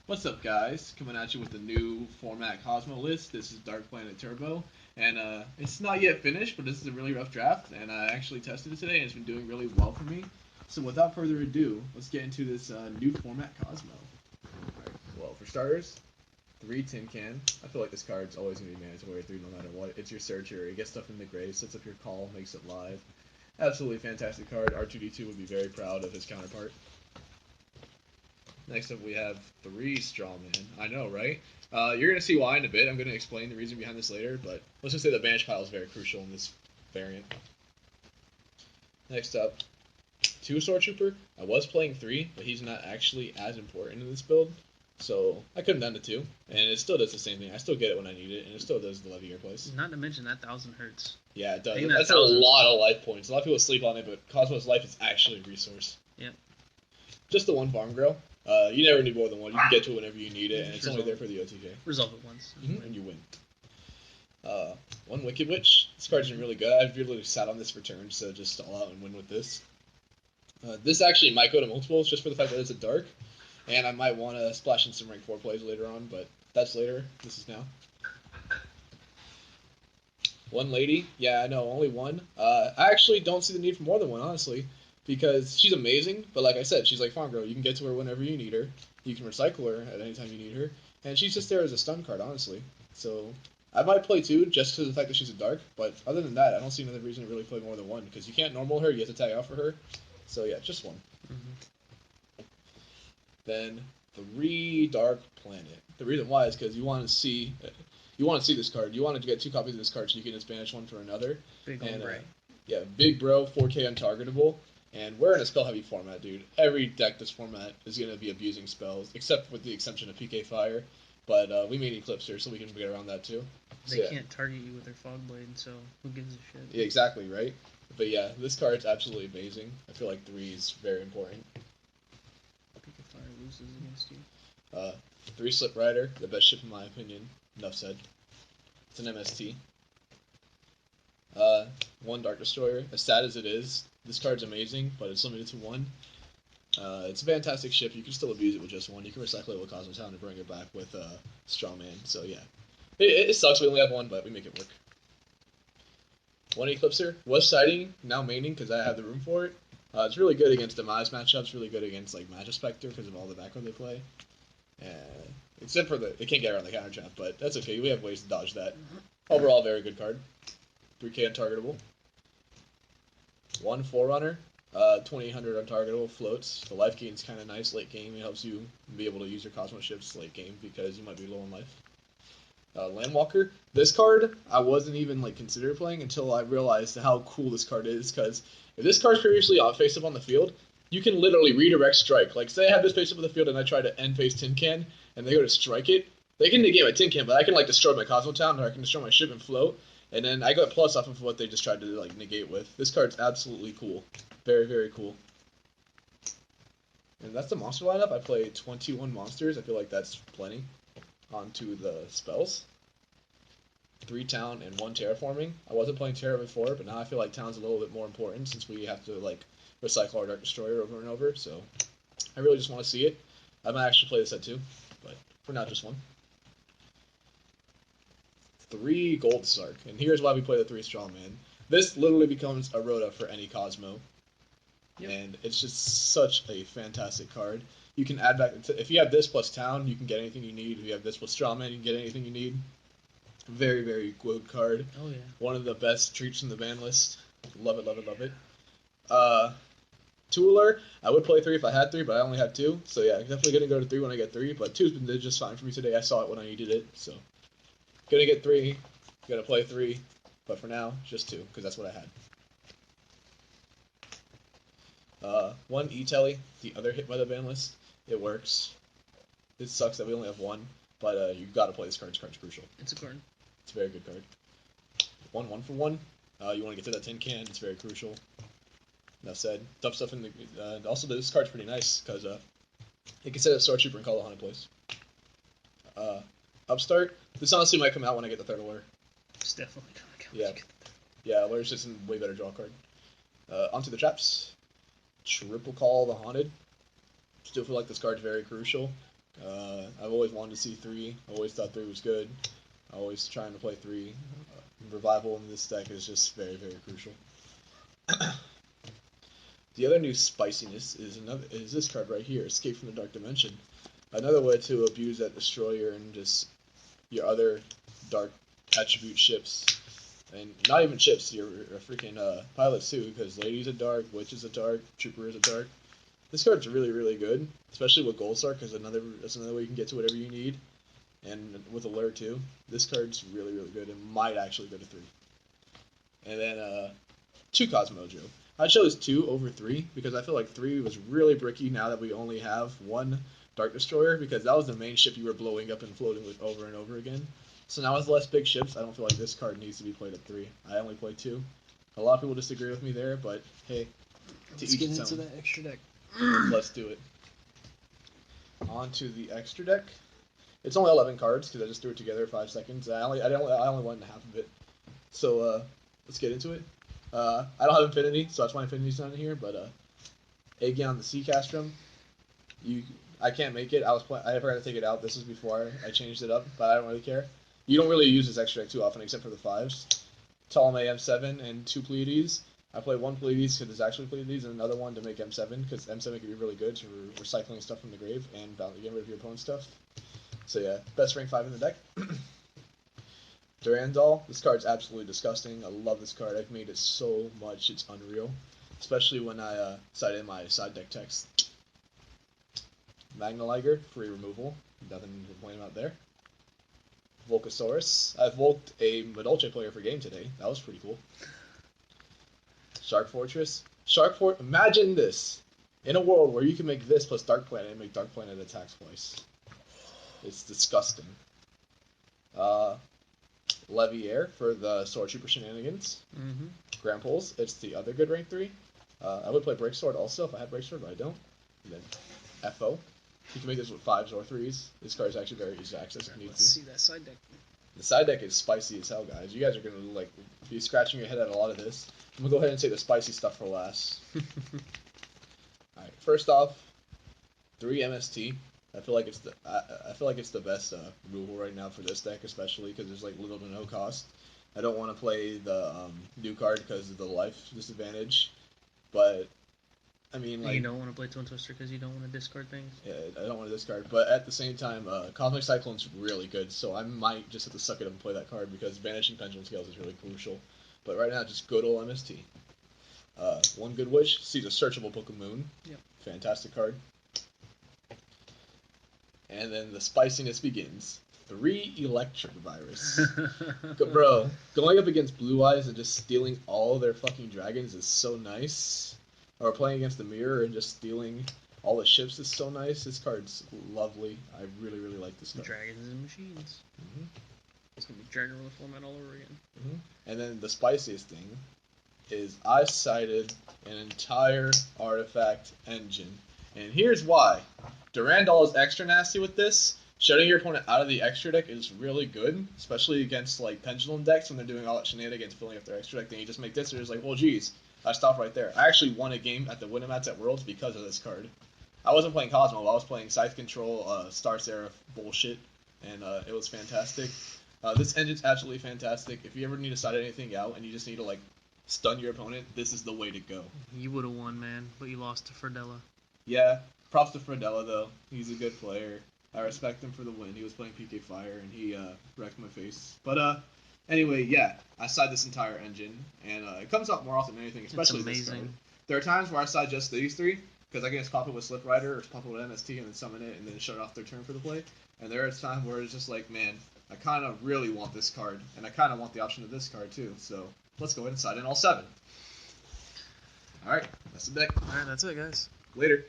What's up, guys? Coming at you with the new format Kozmo list. This is Dark Planet Turbo, and it's not yet finished, but this is a really rough draft, and I actually tested it today, and it's been doing really well for me. So, without further ado, let's get into this new format Kozmo. Alright, well, for starters, 3 tin can. I feel like this card's always going to be mandatory 3 no matter what. It's your searcher. It gets stuff in the grave, sets up your call, makes it live. Absolutely fantastic card. R2D2 would be very proud of his counterpart. Next up, we have 3 Strawman. I know, right? You're going to see why in a bit. I'm going to explain the reason behind this later, but let's just say the Banish pile is very crucial in this variant. Next up, 2 Sword Trooper. I was playing 3, but he's not actually as important in this build, so I could have done the 2, and it still does the same thing. I still get it when I need it, and it still does the Levy Replace. Not to mention that 1,000 hurts. Yeah, it does. That's a lot of life points. A lot of people sleep on it, but Cosmo's life is actually a resource. Yep. Just the 1 Farm Girl. You never need more than one. You can get to it whenever you need it, and it's only there for the OTK. Resolve it once. And you win. 1 Wicked Witch. This card's been really good. I've really sat on this for turns, so just stall out and win with this. This actually might go to multiples just for the fact that it's a dark, and I might want to splash in some rank 4 plays later on, but that's later. This is now. 1 Lady. Yeah, I know, only one. I actually don't see the need for more than one, honestly, because she's amazing, but like I said, she's like Farm Girl. You can get to her whenever you need her. You can recycle her at any time you need her, and she's just there as a stun card, honestly. So I might play 2 just because of the fact that she's a dark, but other than that, I don't see another reason to really play more than 1, because you can't normal her, you have to tag out for her. So yeah, just 1. Then 3 Dark Planet. The reason why is because you want to see this card. You wanted to get 2 copies of this card so you can just banish one for another. Big and yeah, Big Bro, 4K untargetable. And we're in a spell heavy format, dude. Every deck this format is going to be abusing spells, except with the exception of PK Fire. But we made Eclipser, so we can get around that too. They can't target you with their Fog Blade, so who gives a shit? Yeah, exactly, right? But yeah, this card's absolutely amazing. I feel like 3 is very important. PK Fire loses against you. 3 Slip Rider, the best ship in my opinion. Enough said. It's an MST. 1 Dark Destroyer. As sad as it is, this card's amazing, but it's limited to 1. It's a fantastic ship. You can still abuse it with just 1. You can recycle it with Kozmo Town and bring it back with Strawman. So yeah, it sucks we only have 1, but we make it work. 1 Eclipser. Was sighting, now maining because I have the room for it. It's really good against Demise matchups. Really good against like Magic Spectre because of all the background they play. Except for it can't get around the counter trap, but that's okay. We have ways to dodge that. Overall, very good card. 3K untargetable. 1 Forerunner. 2800 untargetable, floats. The life gain's kind of nice late game. It helps you be able to use your Cosmo ships late game because you might be low on life. Landwalker. This card I wasn't even like consider playing until I realized how cool this card is. Because if this card's previously face up on the field, you can literally redirect strike. Like say I have this face up on the field and I try to end face Tin Can and they go to strike it. They can negate my Tin Can, but I can like destroy my Cosmo Town, or I can destroy my ship and float. And then I got plus off of what they just tried to like negate with. This card's absolutely cool. Very, very cool. And that's the monster lineup. I play 21 monsters. I feel like that's plenty. On to the spells. 3 Town and 1 Terraforming. I wasn't playing Terra before, but now I feel like Town's a little bit more important since we have to like recycle our Dark Destroyer over and over. So I really just want to see it. I might actually play this at 2, but for now just 1. 3 Gold Sark, and here's why we play the 3 Strawman. This literally becomes a Rhoda for any Cosmo, and it's just such a fantastic card. You can add back, if you have this plus Town, you can get anything you need. If you have this plus Strawman, you can get anything you need. Very, very good card. Oh yeah. One of the best treats in the ban list. Love it, love it, love it. Tooler, I would play 3 if I had 3, but I only have 2. So yeah, definitely gonna go to 3 when I get 3. But 2's been just fine for me today. I saw it when I needed it, so gonna get 3. Gonna play 3, but for now, just 2 because that's what I had. 1 E-Telly, the other hit by the ban list. It works. It sucks that we only have 1, but you gotta play this card. This card's crucial. It's a card. It's a very good card. 1 for 1. You want to get to that Tin Can. It's very crucial. Enough said. Tough stuff in the. Also, this card's pretty nice because it can set a Sword Trooper and call the Haunted Place. Upstart. This honestly might come out when I get the 3rd alert. It's definitely gonna come. Yeah. Yeah, alert's just a way better draw card. Onto the traps. Triple Call the Haunted. Still feel like this card's very crucial I've always wanted to see 3. I always thought 3 was good. Always trying to play 3. Revival in this deck is just very, very crucial. The other new spiciness is this card right here, Escape from the Dark Dimension. Another way to abuse that Destroyer and just your other dark attribute ships. And not even ships, your freaking pilots too, because Lady's a dark, Witch is a dark, Trooper is a dark. This card's really, really good, especially with Gold Star, because that's another way you can get to whatever you need. And with Alert too, this card's really, really good and might actually go to 3. And then 2 Kozmo Joe. I chose 2 over 3 because I feel like 3 was really bricky now that we only have 1 Dark Destroyer, because that was the main ship you were blowing up and floating with over and over again. So now with less big ships, I don't feel like this card needs to be played at 3. I only play 2. A lot of people disagree with me there, but hey, let's get into that extra deck. Let's do it. On to the extra deck. It's only 11 cards because I just threw it together in 5 seconds. I only went in half of it. So let's get into it. I don't have Infinity, so that's why Infinity's not in here. But Aegon the Sea Castrum, I can't make it. I forgot to take it out. This is before I changed it up, but I don't really care. You don't really use this extra deck too often, except for the 5s. Ptolemy M7 and 2 Pleiades. I play 1 Pleiades because it's actually Pleiades, and another one to make M7 because M7 can be really good for recycling stuff from the grave and getting rid of your opponent's stuff. So yeah, best rank 5 in the deck. Durandal, this card's absolutely disgusting. I love this card. I've made it so much, it's unreal. Especially when I cited in my side deck text. Magnaliger, free removal. Nothing to complain about there. Volcasaurus. I've volked a Medolce player for game today. That was pretty cool. Shark Fortress. Imagine this. In a world where you can make this plus Dark Planet and make Dark Planet attack twice. It's disgusting. Leviair for the Sword Trooper shenanigans. Mm-hmm. Gramples, it's the other good rank 3. I would play Break Sword also if I had Break Sword, but I don't. And then FO. You can make this with 5s or 3s. This card is actually very easy to access if you need to. Let's see that side deck. The side deck is spicy as hell, guys. You guys are gonna be scratching your head at a lot of this. I'm gonna go ahead and say the spicy stuff for last. Alright, first off, 3 MST. I feel like it's the best removal right now for this deck, especially because there's little to no cost. I don't want to play the new card because of the life disadvantage, but I mean you don't want to play Twin Twister because you don't want to discard things. Yeah, I don't want to discard, but at the same time, Cosmic Cyclone's really good, so I might just have to suck it up and play that card because Vanishing Pendulum Scales is really crucial. But right now, just good old MST. 1 Good Wish, sees a searchable Book of Moon. Yep. Fantastic card. And then the spiciness begins. 3 Electric Virus. Bro, going up against Blue Eyes and just stealing all their fucking dragons is so nice. Or playing against the Mirror and just stealing all the ships is so nice. This card's lovely. I really, really like this card. Dragons and machines. Mm-hmm. It's going to be Dragon Roller format all over again. Mm-hmm. And then the spiciest thing is I cited an entire artifact engine. And here's why. Durandal is extra nasty with this. Shutting your opponent out of the extra deck is really good, especially against Pendulum decks when they're doing all that shenanigans filling up their extra deck. Then you just make this, and it's well, geez, I stopped right there. I actually won a game at the Winnamats at Worlds because of this card. I wasn't playing Kozmo, I was playing Scythe Control, Star Seraph bullshit, and it was fantastic. This engine's absolutely fantastic. If you ever need to side anything out and you just need to stun your opponent, this is the way to go. You would have won, man, but you lost to Ferdella. Yeah, props to Ferdella though. He's a good player. I respect him for the win. He was playing PK Fire and he wrecked my face. But anyway, yeah, I side this entire engine, and it comes up more often than anything, especially this card. There are times where I side just these 3 because I can just pop it with Slip Rider or pop it with MST and then summon it and then shut off their turn for the play. And there is times where it's just man, I kind of really want this card, and I kind of want the option of this card too. So let's go ahead and side in all 7. All right, that's the deck. All right, that's it, guys. Later.